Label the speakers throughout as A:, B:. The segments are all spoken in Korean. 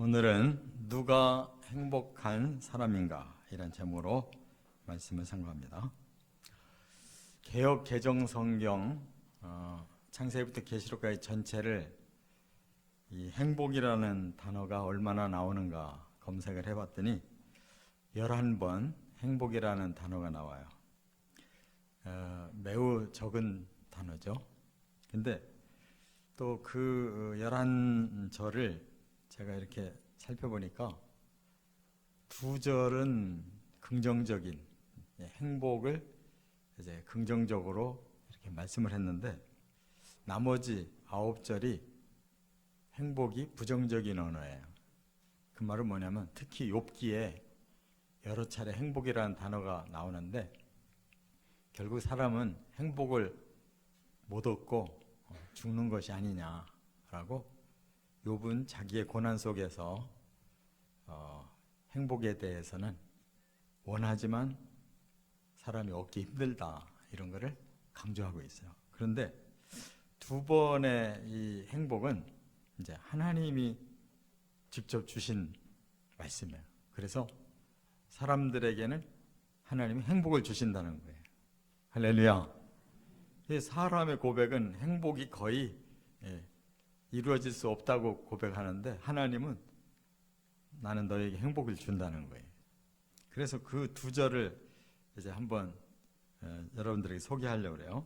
A: 오늘은 누가 행복한 사람인가 이런 제목으로 말씀을 상고합니다. 개역 개정 성경 창세기부터 계시록까지 전체를 이 행복이라는 단어가 얼마나 나오는가 검색을 해봤더니 11번 행복이라는 단어가 나와요. 매우 적은 단어죠. 근데 또 그 11절을 제가 이렇게 살펴보니까 두 절은 긍정적인 행복을 이제 긍정적으로 이렇게 말씀을 했는데 나머지 9절이 행복이 부정적인 언어예요. 그 말은 뭐냐면 특히 욥기에 여러 차례 행복이라는 단어가 나오는데 결국 사람은 행복을 못 얻고 죽는 것이 아니냐라고 욥은 자기의 고난 속에서 행복에 대해서는 원하지만 사람이 얻기 힘들다 이런 거를 강조하고 있어요. 그런데 두 번의 이 행복은 이제 하나님이 직접 주신 말씀이에요. 그래서 사람들에게는 하나님이 행복을 주신다는 거예요. 할렐루야. 사람의 고백은 행복이 거의 이루어질 수 없다고 고백하는데 하나님은 나는 너에게 행복을 준다는 거예요. 그래서 그 두 절을 이제 한번 여러분들에게 소개하려고 그래요.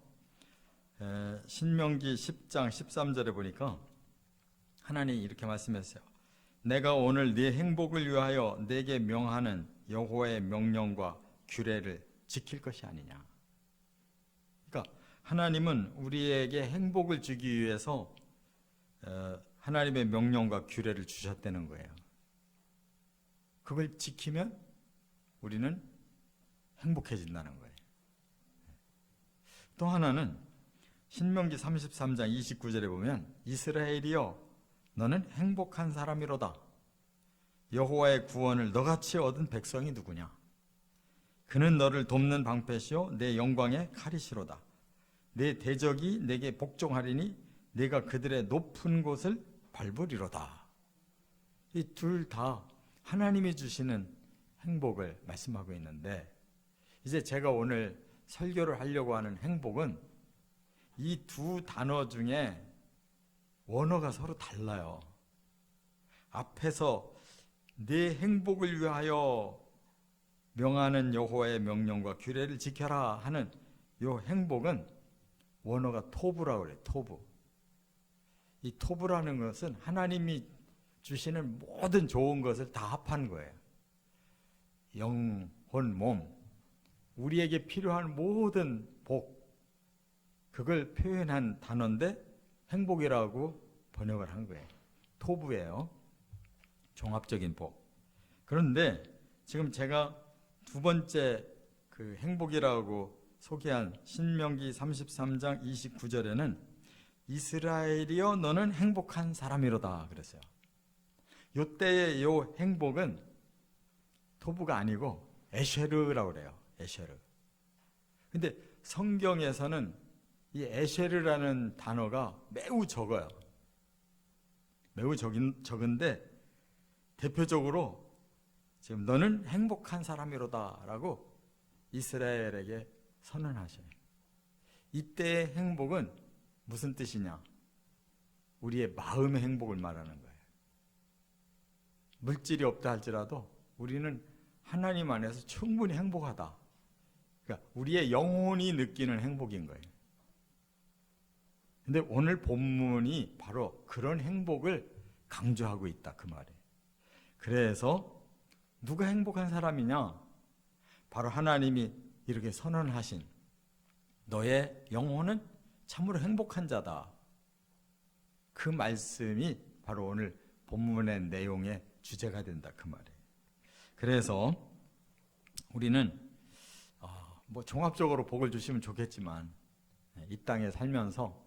A: 신명기 10장 13절에 보니까 하나님이 이렇게 말씀했어요. 내가 오늘 네 행복을 위하여 내게 명하는 여호와의 명령과 규례를 지킬 것이 아니냐. 그러니까 하나님은 우리에게 행복을 주기 위해서 하나님의 명령과 규례를 주셨다는 거예요. 그걸 지키면 우리는 행복해진다는 거예요. 또 하나는 신명기 33장 29절에 보면 이스라엘이여 너는 행복한 사람이로다. 여호와의 구원을 너같이 얻은 백성이 누구냐. 그는 너를 돕는 방패시요 내 영광의 칼이시로다. 내 대적이 내게 복종하리니 내가 그들의 높은 곳을 밟으리로다. 이 둘 다 하나님이 주시는 행복을 말씀하고 있는데 이제 제가 오늘 설교를 하려고 하는 행복은 이 두 단어 중에 원어가 서로 달라요. 앞에서 내 행복을 위하여 명하는 여호와의 명령과 규례를 지켜라 하는 이 행복은 원어가 토부라고 그래요. 토부. 이 토부라는 것은 하나님이 주시는 모든 좋은 것을 다 합한 거예요. 영혼, 몸, 우리에게 필요한 모든 복, 그걸 표현한 단어인데 행복이라고 번역을 한 거예요. 토부예요. 종합적인 복. 그런데 지금 제가 두 번째 그 행복이라고 소개한 신명기 33장 29절에는 이스라엘이여 너는 행복한 사람이로다 그랬어요. 이때의 이 행복은 토부가 아니고 에쉐르라고 그래요. 에쉐르. 근데 성경에서는 이 에쉐르라는 단어가 매우 적어요. 매우 적은데 대표적으로 지금 너는 행복한 사람이로다 라고 이스라엘에게 선언하셔요. 이때의 행복은 무슨 뜻이냐? 우리의 마음의 행복을 말하는 거예요. 물질이 없다 할지라도 우리는 하나님 안에서 충분히 행복하다. 그러니까 우리의 영혼이 느끼는 행복인 거예요. 근데 오늘 본문이 바로 그런 행복을 강조하고 있다 그 말이에요. 그래서 누가 행복한 사람이냐? 바로 하나님이 이렇게 선언하신 너의 영혼은 참으로 행복한 자다. 그 말씀이 바로 오늘 본문의 내용의 주제가 된다 그 말이에요. 그래서 우리는 종합적으로 복을 주시면 좋겠지만 이 땅에 살면서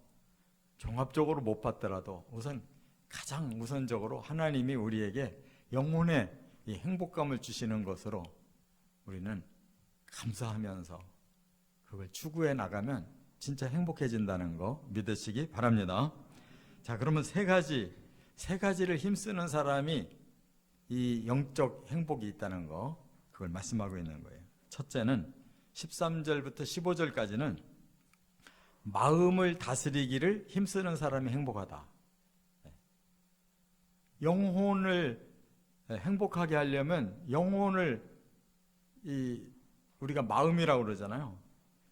A: 종합적으로 못 받더라도 우선 가장 우선적으로 하나님이 우리에게 영혼의 이 행복감을 주시는 것으로 우리는 감사하면서 그걸 추구해 나가면 진짜 행복해진다는 거 믿으시기 바랍니다. 자, 그러면 세 가지를 힘쓰는 사람이 이 영적 행복이 있다는 거, 그걸 말씀하고 있는 거예요. 첫째는 13절부터 15절까지는 마음을 다스리기를 힘쓰는 사람이 행복하다. 영혼을 행복하게 하려면 영혼을 우리가 마음이라고 그러잖아요.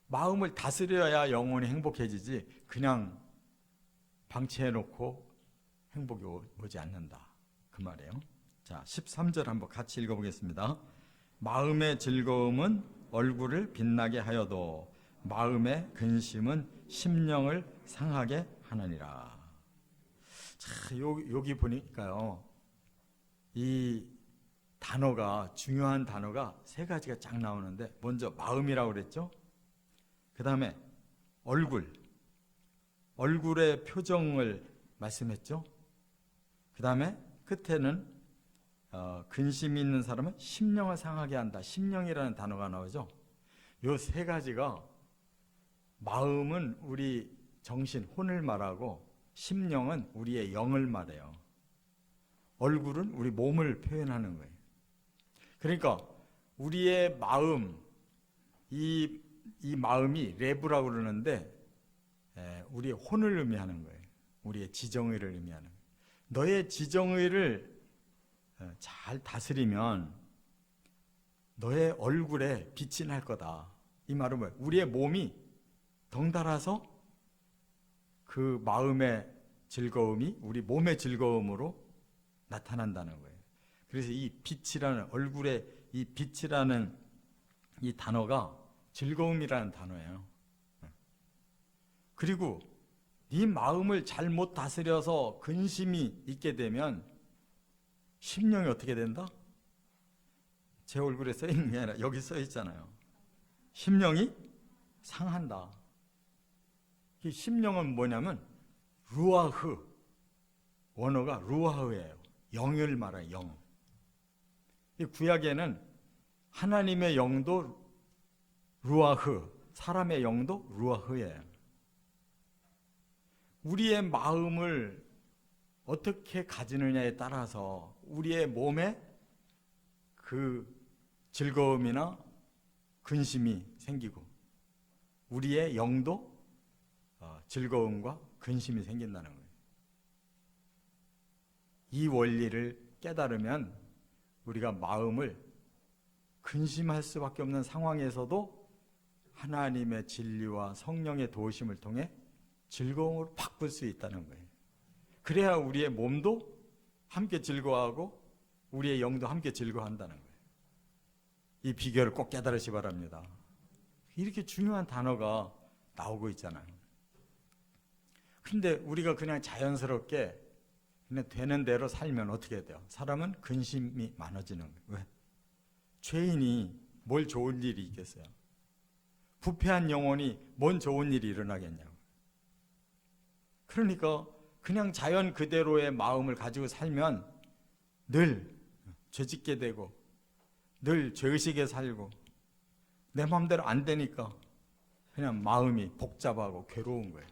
A: 마음을 다스려야 영혼이 행복해지지 그냥 방치해놓고 행복이 오지 않는다. 그 말이에요. 자, 13절 한번 같이 읽어보겠습니다. 마음의 즐거움은 얼굴을 빛나게 하여도 마음의 근심은 심령을 상하게 하느니라. 자, 여기 보니까요, 이 단어가, 중요한 단어가 세 가지가 쫙 나오는데, 먼저 마음이라고 그랬죠. 그 다음에 얼굴의 표정을 말씀했죠. 그 다음에 끝에는 근심이 있는 사람은 심령을 상하게 한다. 심령이라는 단어가 나오죠. 이 세 가지가, 마음은 우리 정신, 혼을 말하고 심령은 우리의 영을 말해요. 얼굴은 우리 몸을 표현하는 거예요. 그러니까 우리의 마음, 이 마음이 레브라고 그러는데 우리의 혼을 의미하는 거예요. 우리의 지정의를 의미하는 거예요. 너의 지정의를 잘 다스리면 너의 얼굴에 빛이 날 거다. 이 말은 뭐예요? 우리의 몸이 덩달아서 그 마음의 즐거움이 우리 몸의 즐거움으로 나타난다는 거예요. 그래서 이 빛이라는, 얼굴에 이 빛이라는 이 단어가 즐거움이라는 단어예요. 그리고 네 마음을 잘못 다스려서 근심이 있게 되면 심령이 어떻게 된다? 제 얼굴에 써 있는 게 아니라 여기 써 있잖아요. 심령이 상한다. 이 심령은 뭐냐면 루아흐, 원어가 루아흐예요. 영을 말해요. 영. 이 구약에는 하나님의 영도 루아흐, 사람의 영도 루아흐예요. 우리의 마음을 어떻게 가지느냐에 따라서 우리의 몸에 그 즐거움이나 근심이 생기고 우리의 영도 즐거움과 근심이 생긴다는 거예요. 이 원리를 깨달으면 우리가 마음을 근심할 수밖에 없는 상황에서도 하나님의 진리와 성령의 도우심을 통해 즐거움으로 바꿀 수 있다는 거예요. 그래야 우리의 몸도 함께 즐거워하고 우리의 영도 함께 즐거워한다는 거예요. 이 비결을 꼭 깨달으시 바랍니다. 이렇게 중요한 단어가 나오고 있잖아요. 근데 우리가 그냥 자연스럽게 그냥 되는 대로 살면 어떻게 돼요? 사람은 근심이 많아지는 거예요. 왜? 죄인이 뭘 좋은 일이 있겠어요? 부패한 영혼이 뭔 좋은 일이 일어나겠냐고. 그러니까 그냥 자연 그대로의 마음을 가지고 살면 늘 죄짓게 되고 늘 죄의식에 살고 내 마음대로 안 되니까 그냥 마음이 복잡하고 괴로운 거예요.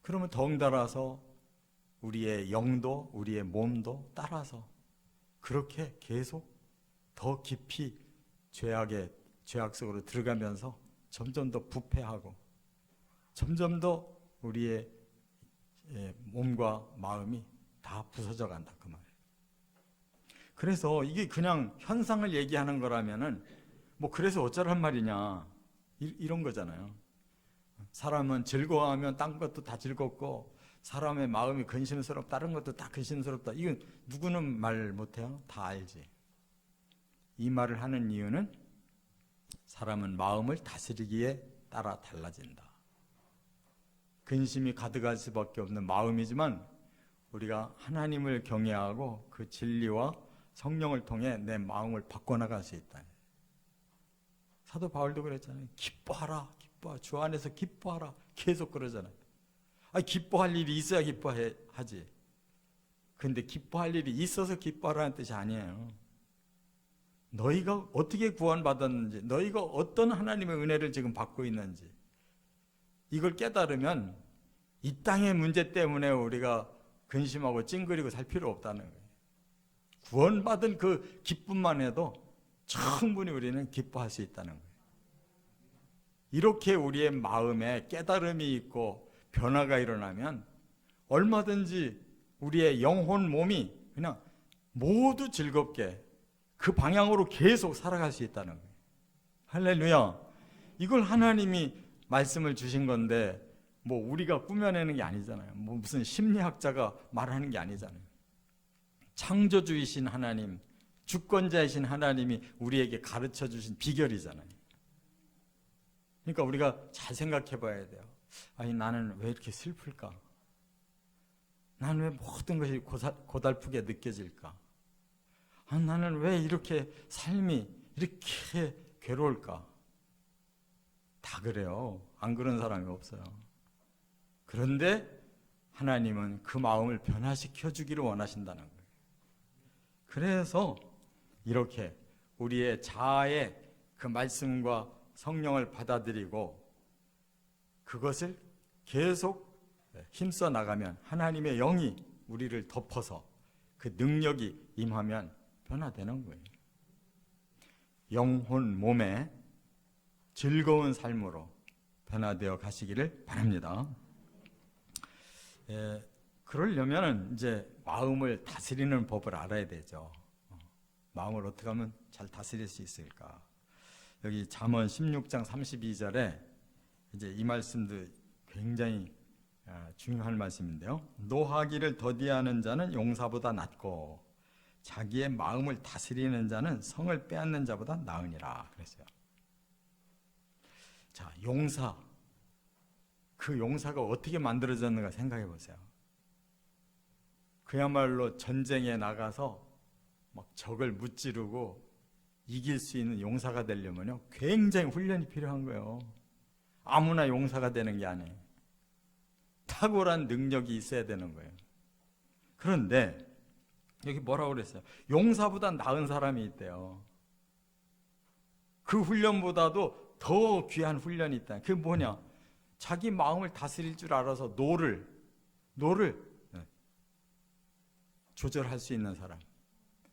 A: 그러면 더군다나서 우리의 영도 우리의 몸도 따라서 그렇게 계속 더 깊이 죄악 속으로 들어가면서 점점 더 부패하고 점점 더 우리의 몸과 마음이 다 부서져 간다 그 말이에요. 그래서 이게 그냥 현상을 얘기하는 거라면은 뭐 그래서 어쩌란 말이냐 이런 거잖아요. 사람은 즐거워하면 딴 것도 다 즐겁고 사람의 마음이 근심스럽고 다른 것도 다 근심스럽다. 이건 누구는 말 못해요? 다 알지. 이 말을 하는 이유는 사람은 마음을 다스리기에 따라 달라진다. 근심이 가득할 수밖에 없는 마음이지만 우리가 하나님을 경외하고 그 진리와 성령을 통해 내 마음을 바꿔나갈 수 있다. 사도 바울도 그랬잖아요. 기뻐하라, 기뻐. 주 안에서 기뻐하라. 계속 그러잖아요. 기뻐할 일이 있어야 기뻐하지. 근데 기뻐할 일이 있어서 기뻐하라는 뜻이 아니에요. 너희가 어떻게 구원받았는지, 너희가 어떤 하나님의 은혜를 지금 받고 있는지 이걸 깨달으면 이 땅의 문제 때문에 우리가 근심하고 찡그리고 살 필요 없다는 거예요. 구원받은 그 기쁨만 해도 충분히 우리는 기뻐할 수 있다는 거예요. 이렇게 우리의 마음에 깨달음이 있고 변화가 일어나면 얼마든지 우리의 영혼 몸이 그냥 모두 즐겁게 그 방향으로 계속 살아갈 수 있다는 거예요. 할렐루야. 이걸 하나님이 말씀을 주신 건데 뭐 우리가 꾸며내는 게 아니잖아요. 뭐 무슨 심리학자가 말하는 게 아니잖아요. 창조주이신 하나님, 주권자이신 하나님이 우리에게 가르쳐 주신 비결이잖아요. 그러니까 우리가 잘 생각해 봐야 돼요. 아니, 나는 왜 이렇게 슬플까? 나는 왜 모든 것이 고달프게 느껴질까? 아니, 나는 왜 이렇게 삶이 이렇게 괴로울까? 다 그래요. 안 그런 사람이 없어요. 그런데 하나님은 그 마음을 변화시켜 주기를 원하신다는 거예요. 그래서 이렇게 우리의 자아의 그 말씀과 성령을 받아들이고 그것을 계속 힘써 나가면 하나님의 영이 우리를 덮어서 그 능력이 임하면 변화되는 거예요. 영혼 몸에 즐거운 삶으로 변화되어 가시기를 바랍니다. 그러려면 이제 마음을 다스리는 법을 알아야 되죠. 마음을 어떻게 하면 잘 다스릴 수 있을까? 여기 잠언 16장 32절에 이제 이 말씀도 굉장히 중요한 말씀인데요. 노하기를 더디하는 자는 용사보다 낫고 자기의 마음을 다스리는 자는 성을 빼앗는 자보다 나으니라 그랬어요. 자, 용사. 그 용사가 어떻게 만들어졌는가 생각해 보세요. 그야말로 전쟁에 나가서 막 적을 무찌르고 이길 수 있는 용사가 되려면요, 굉장히 훈련이 필요한 거예요. 아무나 용사가 되는 게 아니에요. 탁월한 능력이 있어야 되는 거예요. 그런데 여기 뭐라고 그랬어요? 용사보다 나은 사람이 있대요. 그 훈련보다도 더 귀한 훈련이 있다. 그게 뭐냐? 자기 마음을 다스릴 줄 알아서 노를 조절할 수 있는 사람.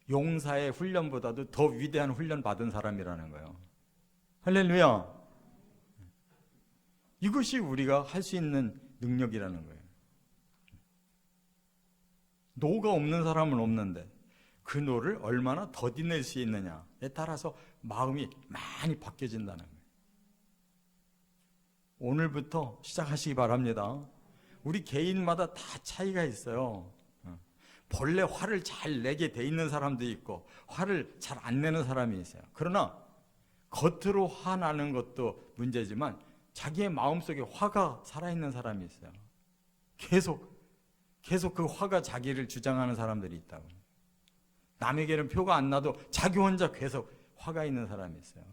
A: 용사의 훈련보다도 더 위대한 훈련 받은 사람이라는 거예요. 할렐루야. 이것이 우리가 할 수 있는 능력이라는 거예요. 노가 없는 사람은 없는데 그 노를 얼마나 더디낼 수 있느냐에 따라서 마음이 많이 바뀌어진다는 거예요. 오늘부터 시작하시기 바랍니다. 우리 개인마다 다 차이가 있어요. 본래 화를 잘 내게 돼 있는 사람도 있고 화를 잘 안 내는 사람이 있어요. 그러나 겉으로 화나는 것도 문제지만 자기의 마음속에 화가 살아있는 사람이 있어요. 계속 그 화가 자기를 주장하는 사람들이 있다고. 남에게는 표가 안 나도 자기 혼자 계속 화가 있는 사람이 있어요.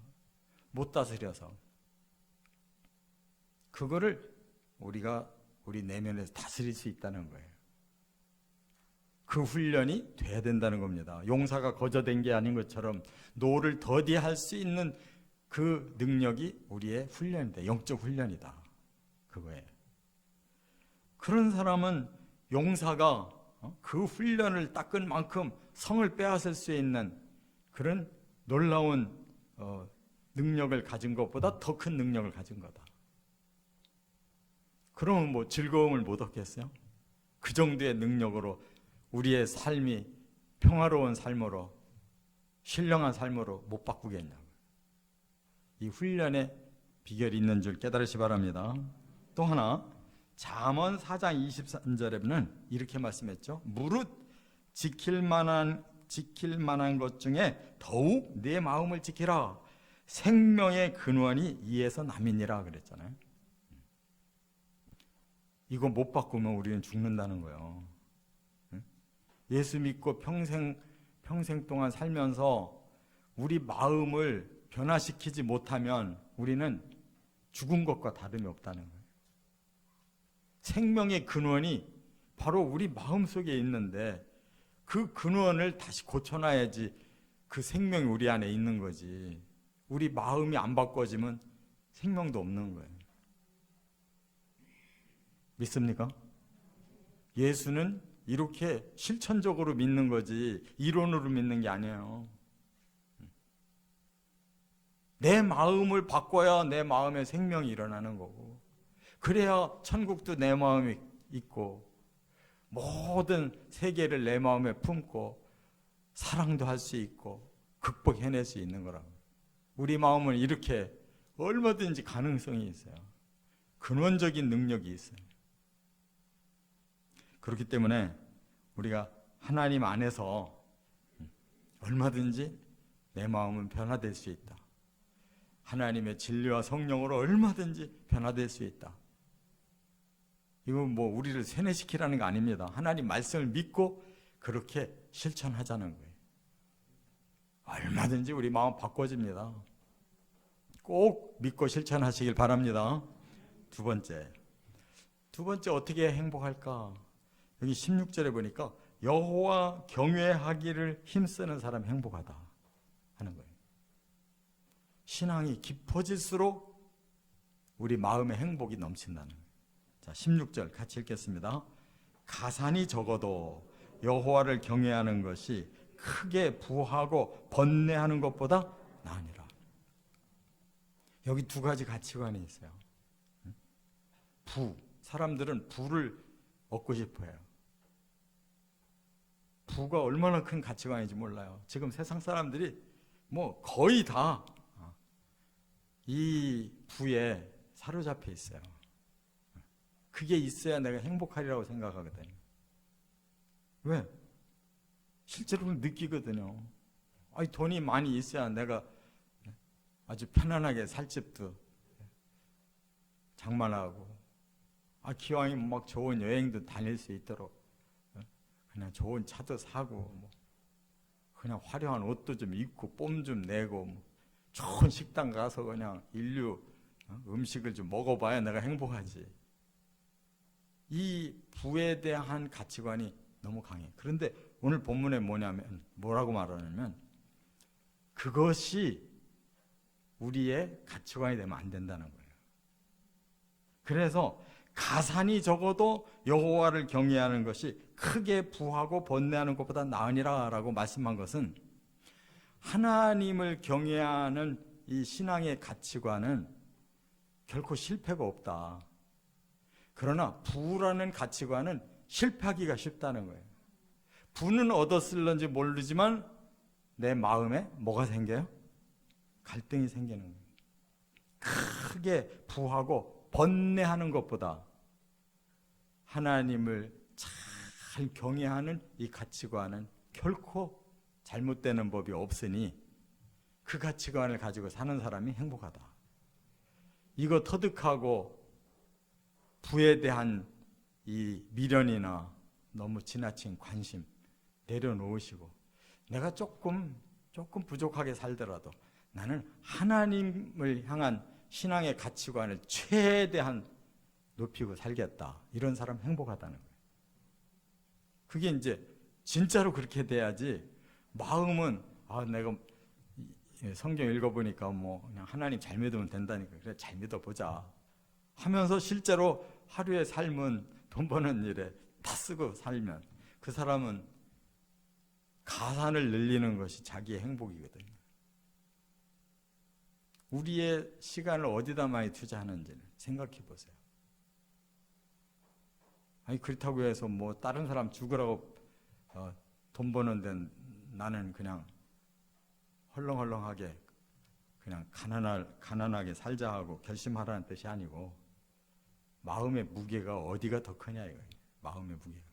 A: 못 다스려서. 그거를 우리가 우리 내면에서 다스릴 수 있다는 거예요. 그 훈련이 돼야 된다는 겁니다. 용사가 거저된 게 아닌 것처럼 노를 더디할 수 있는 그 능력이 우리의 훈련이다. 영적 훈련이다. 그거예요. 그런 사람은 용사가 그 훈련을 닦은 만큼 성을 빼앗을 수 있는 그런 놀라운 능력을 가진 것보다 더 큰 능력을 가진 거다. 그러면 뭐 즐거움을 못 얻겠어요? 그 정도의 능력으로 우리의 삶이 평화로운 삶으로 신령한 삶으로 못 바꾸겠냐고. 이 훈련에 비결이 있는 줄 깨달으시 바랍니다. 또 하나 잠언 4장 23절에는 이렇게 말씀했죠. 무릇 지킬 만한 것 중에 더욱 내 마음을 지키라. 생명의 근원이 이에서 남이니라 그랬잖아요. 이거 못 바꾸면 우리는 죽는다는 거예요. 예수 믿고 평생 동안 살면서 우리 마음을 변화시키지 못하면 우리는 죽은 것과 다름이 없다는 거예요. 생명의 근원이 바로 우리 마음속에 있는데 그 근원을 다시 고쳐놔야지 그 생명이 우리 안에 있는 거지. 우리 마음이 안 바꿔지면 생명도 없는 거예요. 믿습니까? 예수는 이렇게 실천적으로 믿는 거지 이론으로 믿는 게 아니에요. 내 마음을 바꿔야 내 마음에 생명이 일어나는 거고, 그래야 천국도 내 마음에 있고 모든 세계를 내 마음에 품고 사랑도 할 수 있고 극복해낼 수 있는 거라고. 우리 마음은 이렇게 얼마든지 가능성이 있어요. 근원적인 능력이 있어요. 그렇기 때문에 우리가 하나님 안에서 얼마든지 내 마음은 변화될 수 있다. 하나님의 진리와 성령으로 얼마든지 변화될 수 있다. 이건 뭐 우리를 세뇌시키라는 거 아닙니다. 하나님 말씀을 믿고 그렇게 실천하자는 거예요. 얼마든지 우리 마음 바꿔집니다. 꼭 믿고 실천하시길 바랍니다. 두 번째 어떻게 행복할까? 여기 16절에 보니까 여호와 경외하기를 힘쓰는 사람이 행복하다 하는 거예요. 신앙이 깊어질수록 우리 마음의 행복이 넘친다는 거예요. 자, 16절 같이 읽겠습니다. 가산이 적어도 여호와를 경외하는 것이 크게 부하고 번뇌하는 것보다 나으니라. 여기 두 가지 가치관이 있어요. 사람들은 부를 얻고 싶어요. 부가 얼마나 큰 가치관인지 몰라요. 지금 세상 사람들이 뭐 거의 다 이 부에 사로잡혀 있어요. 그게 있어야 내가 행복하리라고 생각하거든요. 왜? 실제로 느끼거든요. 아니, 돈이 많이 있어야 내가 아주 편안하게 살 집도 장만하고, 기왕이면 막 좋은 여행도 다닐 수 있도록 그냥 좋은 차도 사고, 그냥 화려한 옷도 좀 입고 뽐 좀 내고, 좋은 식당 가서 그냥 인류 음식을 좀 먹어봐야 내가 행복하지. 이 부에 대한 가치관이 너무 강해. 그런데 오늘 본문에 뭐라고 말하냐면 그것이 우리의 가치관이 되면 안 된다는 거예요. 그래서 가산이 적어도 여호와를 경외하는 것이 크게 부하고 번뇌하는 것보다 나으니라 라고 말씀한 것은, 하나님을 경외하는 이 신앙의 가치관은 결코 실패가 없다. 그러나 부라는 가치관은 실패하기가 쉽다는 거예요. 부는 얻었을런지 모르지만 내 마음에 뭐가 생겨요? 갈등이 생기는 거예요. 크게 부하고 번뇌하는 것보다 하나님을 잘 경외하는 이 가치관은 결코 잘못되는 법이 없으니 그 가치관을 가지고 사는 사람이 행복하다. 이거 터득하고 부에 대한 이 미련이나 너무 지나친 관심 내려놓으시고, 내가 조금 부족하게 살더라도 나는 하나님을 향한 신앙의 가치관을 최대한 높이고 살겠다. 이런 사람 행복하다는 거예요. 그게 이제 진짜로 그렇게 돼야지, 마음은 내가 성경 읽어보니까 그냥 하나님 잘 믿으면 된다니까, 그래 잘 믿어보자 하면서 실제로 하루의 삶은 돈 버는 일에 다 쓰고 살면 그 사람은 가산을 늘리는 것이 자기의 행복이거든요. 우리의 시간을 어디다 많이 투자하는지를 생각해 보세요. 그렇다고 해서 다른 사람 죽으라고 돈 버는 데는 나는 그냥 헐렁헐렁하게 그냥 가난하게 살자 하고 결심하라는 뜻이 아니고, 마음의 무게가 어디가 더 크냐 이거예요. 마음의 무게가.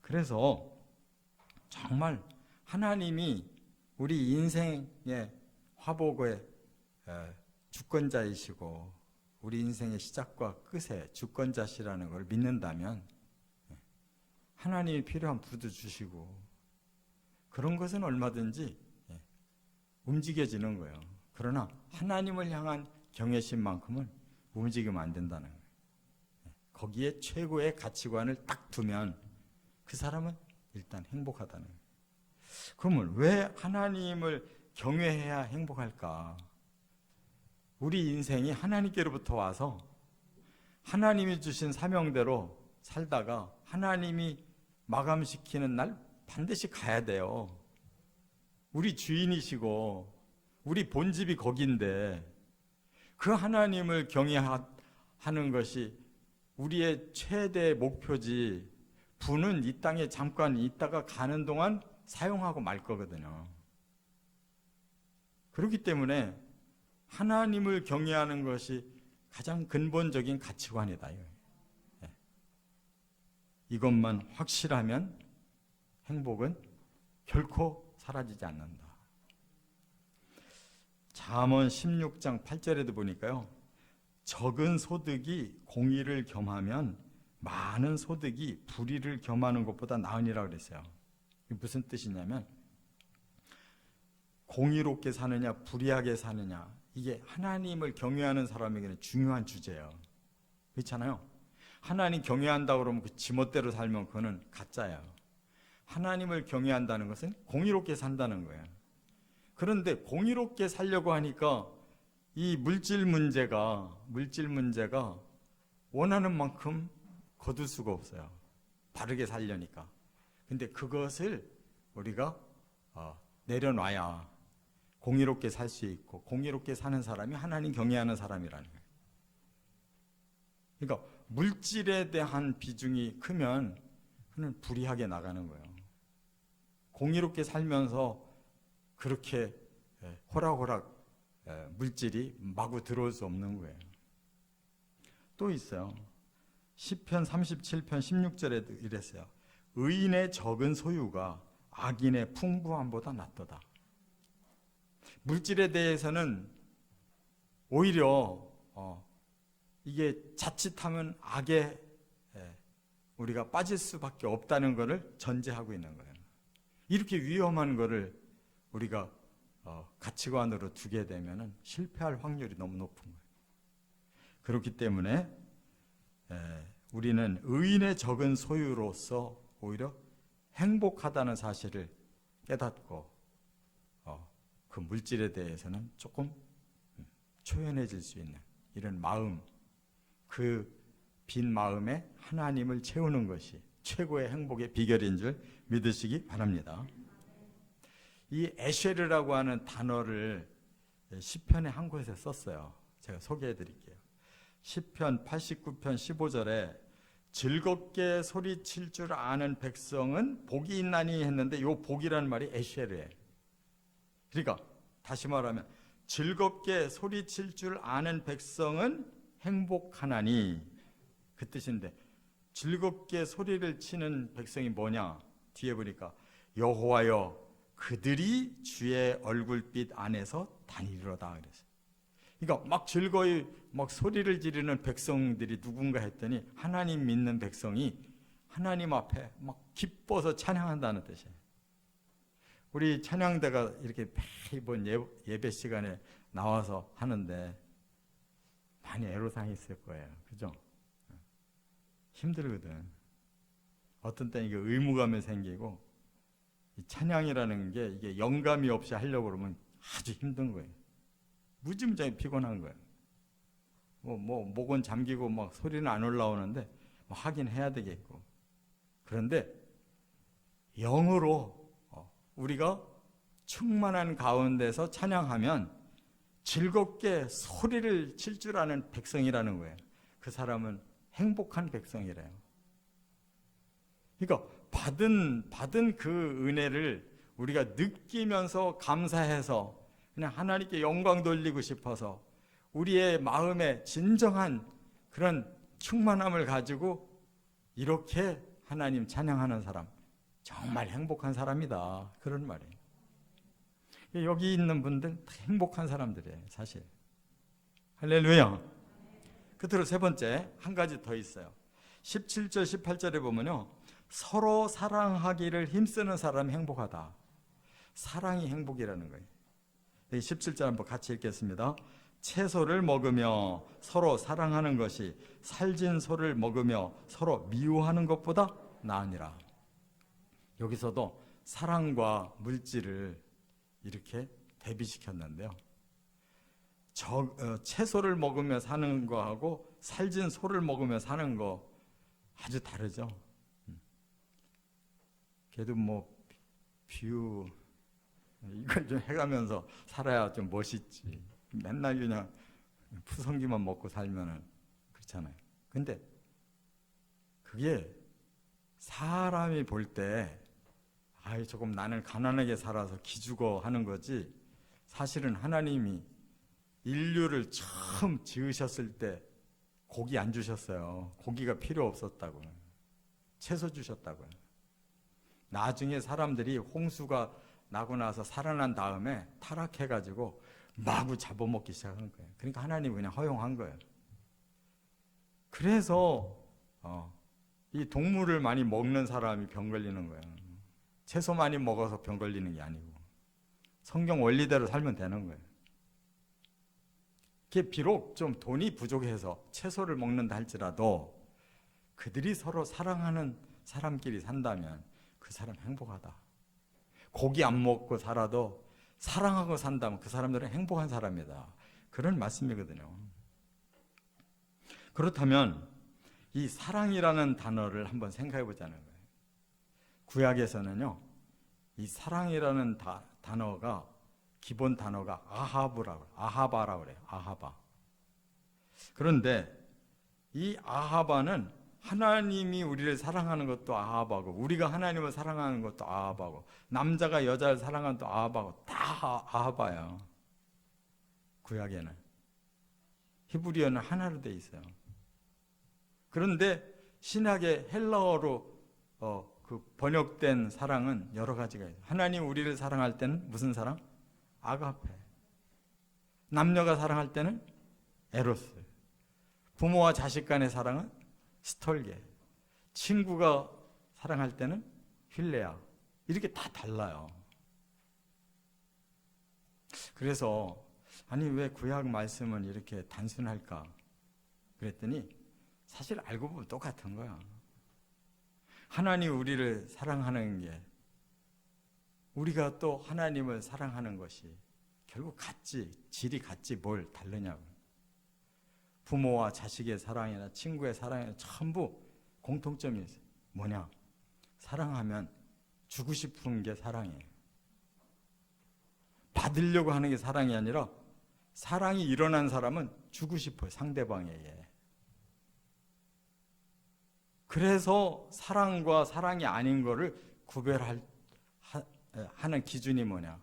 A: 그래서 정말 하나님이 우리 인생의 화복의 주권자이시고 우리 인생의 시작과 끝의 주권자시라는 걸 믿는다면 하나님이 필요한 부도 주시고, 그런 것은 얼마든지 움직여지는 거예요. 그러나 하나님을 향한 경외심만큼은 움직이면 안 된다는 거예요. 거기에 최고의 가치관을 딱 두면 그 사람은 일단 행복하다는 거예요. 그러면 왜 하나님을 경외해야 행복할까? 우리 인생이 하나님께로부터 와서 하나님이 주신 사명대로 살다가 하나님이 마감시키는 날 반드시 가야 돼요. 우리 주인이시고 우리 본집이 거긴데 그 하나님을 경외하는 것이 우리의 최대 목표지. 부는 이 땅에 잠깐 있다가 가는 동안 사용하고 말 거거든요. 그렇기 때문에 하나님을 경외하는 것이 가장 근본적인 가치관이다. 이것만 확실하면 행복은 결코 사라지지 않는다. 잠언 16장 8절에도 보니까요, 적은 소득이 공의를 겸하면 많은 소득이 불의를 겸하는 것보다 나으니라 그랬어요. 이게 무슨 뜻이냐면 공의롭게 사느냐 불의하게 사느냐, 이게 하나님을 경외하는 사람에게는 중요한 주제예요. 그렇잖아요. 하나님 경외한다 그러면 그 지멋대로 살면 그거는 가짜예요. 하나님을 경외한다는 것은 공의롭게 산다는 거예요. 그런데 공의롭게 살려고 하니까 이 물질 문제가 원하는 만큼 거둘 수가 없어요. 바르게 살려니까. 근데 그것을 우리가 내려놔야 공의롭게 살 수 있고, 공의롭게 사는 사람이 하나님 경외하는 사람이라는 거예요. 그러니까 물질에 대한 비중이 크면 그는 불의하게 나가는 거예요. 공의롭게 살면서 그렇게 호락호락 물질이 마구 들어올 수 없는 거예요. 또 있어요. 시편 37편 16절에도 이랬어요. 의인의 적은 소유가 악인의 풍부함보다 낫도다. 물질에 대해서는 오히려 이게 자칫하면 악에 우리가 빠질 수밖에 없다는 것을 전제하고 있는 거예요. 이렇게 위험한 것을 우리가 가치관으로 두게 되면 실패할 확률이 너무 높은 거예요. 그렇기 때문에 우리는 의인의 적은 소유로서 오히려 행복하다는 사실을 깨닫고 그 물질에 대해서는 조금 초연해질 수 있는 이런 마음, 그 빈 마음에 하나님을 채우는 것이 최고의 행복의 비결인 줄 믿으시기 바랍니다. 이 에쉐르라고 하는 단어를 시편의 한 곳에 썼어요. 제가 소개해 드릴게요. 시편 89편 15절에 즐겁게 소리칠 줄 아는 백성은 복이 있나니 했는데 이 복이라는 말이 에쉐르예요. 그러니까 다시 말하면 즐겁게 소리칠 줄 아는 백성은 행복하나니, 그 뜻인데 즐겁게 소리를 치는 백성이 뭐냐? 뒤에 보니까 여호와여 그들이 주의 얼굴빛 안에서 다니리로다 그랬어요. 그러니까 막 즐거이 막 소리를 지르는 백성들이 누군가 했더니 하나님 믿는 백성이 하나님 앞에 막 기뻐서 찬양한다는 뜻이에요. 우리 찬양대가 이렇게 매번 예배 시간에 나와서 하는데 많이 애로사항이 있을 거예요. 그죠? 힘들거든. 어떤 때는 이게 의무감이 생기고, 이 찬양이라는 게 이게 영감이 없이 하려고 그러면 아주 힘든 거예요. 무지무지하게 피곤한 거예요. 목은 잠기고 막 소리는 안 올라오는데 하긴 해야 되겠고. 그런데 영으로 우리가 충만한 가운데서 찬양하면 즐겁게 소리를 칠 줄 아는 백성이라는 거예요. 그 사람은 행복한 백성이래요. 그러니까 받은 그 은혜를 우리가 느끼면서 감사해서 그냥 하나님께 영광 돌리고 싶어서 우리의 마음에 진정한 그런 충만함을 가지고 이렇게 하나님 찬양하는 사람, 정말 행복한 사람이다, 그런 말이에요. 여기 있는 분들 다 행복한 사람들이에요, 사실. 할렐루야. 끝으로 세 번째 한 가지 더 있어요. 17절 18절에 보면요, 서로 사랑하기를 힘쓰는 사람이 행복하다. 사랑이 행복이라는 거예요. 17절 한번 같이 읽겠습니다. 채소를 먹으며 서로 사랑하는 것이 살진 소를 먹으며 서로 미워하는 것보다 나으니라. 여기서도 사랑과 물질을 이렇게 대비시켰는데요. 채소를 먹으며 사는 거하고 살진 소를 먹으며 사는 거 아주 다르죠. 걔도 뭐 비유 이걸 좀 해가면서 살아야 좀 멋있지. 맨날 그냥 푸성기만 먹고 살면은 그렇잖아요. 근데 그게 사람이 볼 때 아이 조금 나는 가난하게 살아서 기죽어 하는 거지, 사실은 하나님이 인류를 처음 지으셨을 때 고기 안 주셨어요. 고기가 필요 없었다고. 채소 주셨다고요. 나중에 사람들이 홍수가 나고 나서 살아난 다음에 타락해가지고 마구 잡아먹기 시작한 거예요. 그러니까 하나님이 그냥 허용한 거예요. 그래서 이 동물을 많이 먹는 사람이 병 걸리는 거예요. 채소 많이 먹어서 병 걸리는 게 아니고 성경 원리대로 살면 되는 거예요. 그게 비록 좀 돈이 부족해서 채소를 먹는다 할지라도 그들이 서로 사랑하는 사람끼리 산다면 그 사람 행복하다. 고기 안 먹고 살아도 사랑하고 산다면 그 사람들은 행복한 사람이다. 그런 말씀이거든요. 그렇다면 이 사랑이라는 단어를 한번 생각해 보자는 거예요. 구약에서는요, 이 사랑이라는 단어가 기본 단어가 아하바라고 그래요. 아하바. 그런데 이 아하바는 하나님이 우리를 사랑하는 것도 아하바고, 우리가 하나님을 사랑하는 것도 아하바고, 남자가 여자를 사랑하는 것도 아하바고, 다 아하바예요. 구약에는. 히브리어는 하나로 돼 있어요. 그런데 신약의 헬라어로 그 번역된 사랑은 여러 가지가 있어요. 하나님 우리를 사랑할 때는 무슨 사랑? 아가페. 남녀가 사랑할 때는 에로스. 부모와 자식 간의 사랑은 스톨게. 친구가 사랑할 때는 필레아. 이렇게 다 달라요. 그래서 아니 왜 구약 말씀은 이렇게 단순할까? 그랬더니 사실 알고 보면 똑같은 거야. 하나님 우리를 사랑하는 게, 우리가 또 하나님을 사랑하는 것이 결국 같지, 질이 같지 뭘 다르냐고. 부모와 자식의 사랑이나 친구의 사랑이나 전부 공통점이 있어요. 뭐냐? 사랑하면 주고 싶은 게 사랑이에요. 받으려고 하는 게 사랑이 아니라 사랑이 일어난 사람은 주고 싶어요. 상대방에게. 그래서 사랑과 사랑이 아닌 거를 구별하는 기준이 뭐냐?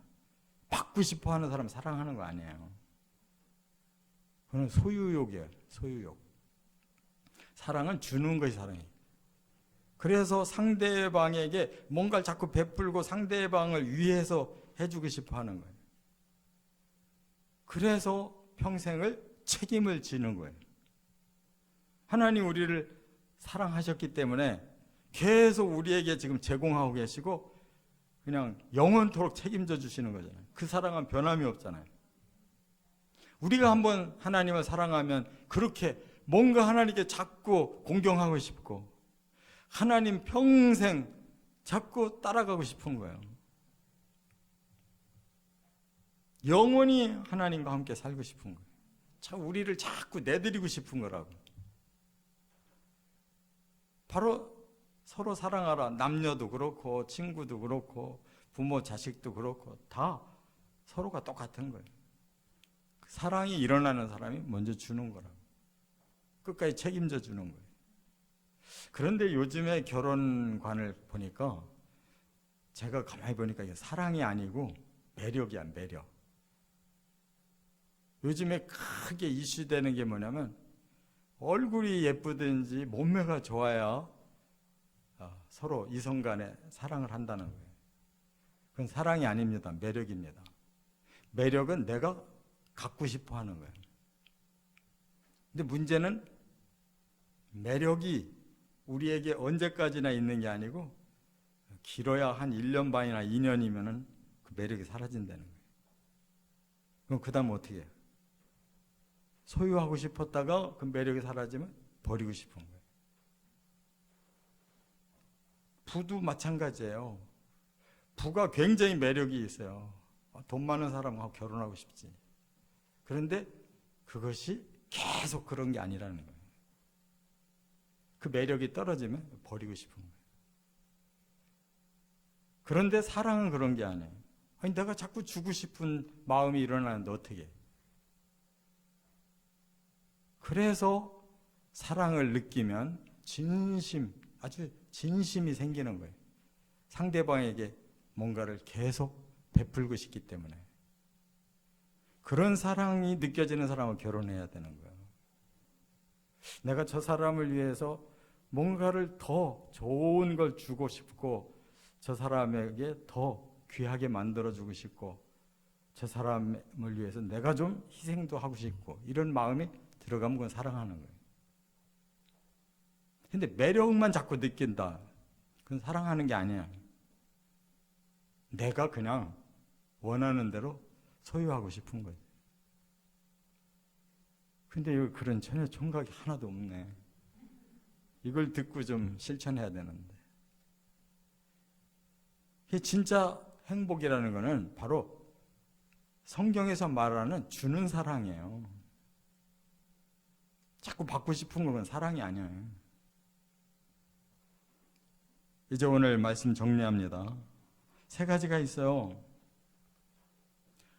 A: 받고 싶어 하는 사람 사랑하는 거 아니에요. 그건 소유욕이에요. 소유욕. 사랑은 주는 것이 사랑이에요. 그래서 상대방에게 뭔가를 자꾸 베풀고 상대방을 위해서 해주고 싶어 하는 거예요. 그래서 평생을 책임을 지는 거예요. 하나님 우리를 사랑하셨기 때문에 계속 우리에게 지금 제공하고 계시고 그냥 영원토록 책임져 주시는 거잖아요. 그 사랑은 변함이 없잖아요. 우리가 한번 하나님을 사랑하면 그렇게 뭔가 하나님께 자꾸 공경하고 싶고 하나님 평생 자꾸 따라가고 싶은 거예요. 영원히 하나님과 함께 살고 싶은 거예요. 참 우리를 자꾸 내드리고 싶은 거라고. 바로 서로 사랑하라. 남녀도 그렇고 친구도 그렇고 부모 자식도 그렇고 다 서로가 똑같은 거예요. 사랑이 일어나는 사람이 먼저 주는 거라고. 끝까지 책임져 주는 거예요. 그런데 요즘에 결혼관을 보니까 제가 가만히 보니까 이게 사랑이 아니고 매력이야, 매력. 요즘에 크게 이슈되는 게 뭐냐면 얼굴이 예쁘든지 몸매가 좋아야 서로 이성 간에 사랑을 한다는 거예요. 그건 사랑이 아닙니다. 매력입니다. 매력은 내가 갖고 싶어 하는 거예요. 근데 문제는 매력이 우리에게 언제까지나 있는 게 아니고 길어야 한 1년 반이나 2년이면 그 매력이 사라진다는 거예요. 그럼 그 다음 어떻게 해요? 소유하고 싶었다가 그 매력이 사라지면 버리고 싶은 거예요. 부도 마찬가지예요. 부가 굉장히 매력이 있어요. 돈 많은 사람하고 결혼하고 싶지. 그런데 그것이 계속 그런 게 아니라는 거예요. 그 매력이 떨어지면 버리고 싶은 거예요. 그런데 사랑은 그런 게 아니에요. 아니, 내가 자꾸 주고 싶은 마음이 일어나는데 어떻게 해? 그래서 사랑을 느끼면 아주 진심이 생기는 거예요. 상대방에게 뭔가를 계속 베풀고 싶기 때문에. 그런 사랑이 느껴지는 사람은 결혼해야 되는 거예요. 내가 저 사람을 위해서 뭔가를 더 좋은 걸 주고 싶고, 저 사람에게 더 귀하게 만들어주고 싶고, 저 사람을 위해서 내가 좀 희생도 하고 싶고, 이런 마음이 들어가면 그건 사랑하는 거예요. 근데 매력만 자꾸 느낀다, 그건 사랑하는 게 아니야. 내가 그냥 원하는 대로 소유하고 싶은 거예요. 근데 여기 그런 전혀 총각이 하나도 없네. 이걸 듣고 좀 실천해야 되는데. 진짜 행복이라는 것은 바로 성경에서 말하는 주는 사랑이에요. 자꾸 받고 싶은 건 사랑이 아니에요. 이제 오늘 말씀 정리합니다. 3가지가 있어요.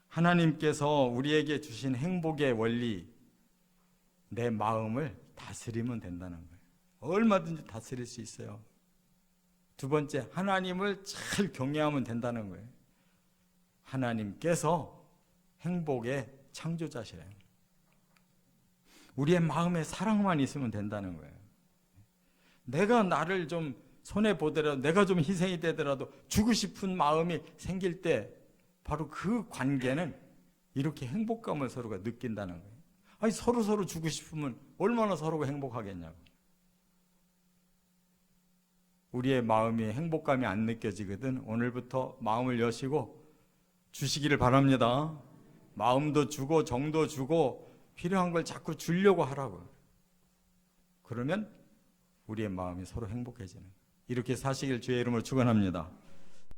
A: 하나님께서 우리에게 주신 행복의 원리, 내 마음을 다스리면 된다는 거예요. 얼마든지 다스릴 수 있어요. 2번째, 하나님을 잘 경외하면 된다는 거예요. 하나님께서 행복의 창조자시래요. 우리의 마음에 사랑만 있으면 된다는 거예요. 내가 나를 좀 손해보더라도, 내가 좀 희생이 되더라도 주고 싶은 마음이 생길 때 바로 그 관계는 이렇게 행복감을 서로가 느낀다는 거예요. 아니, 서로 주고 싶으면 얼마나 서로가 행복하겠냐고. 우리의 마음이 행복감이 안 느껴지거든. 오늘부터 마음을 여시고 주시기를 바랍니다. 마음도 주고 정도 주고 필요한 걸 자꾸 주려고 하라고. 그러면 우리의 마음이 서로 행복해지는 거예요. 이렇게 사시길 주의 이름으로 축원합니다.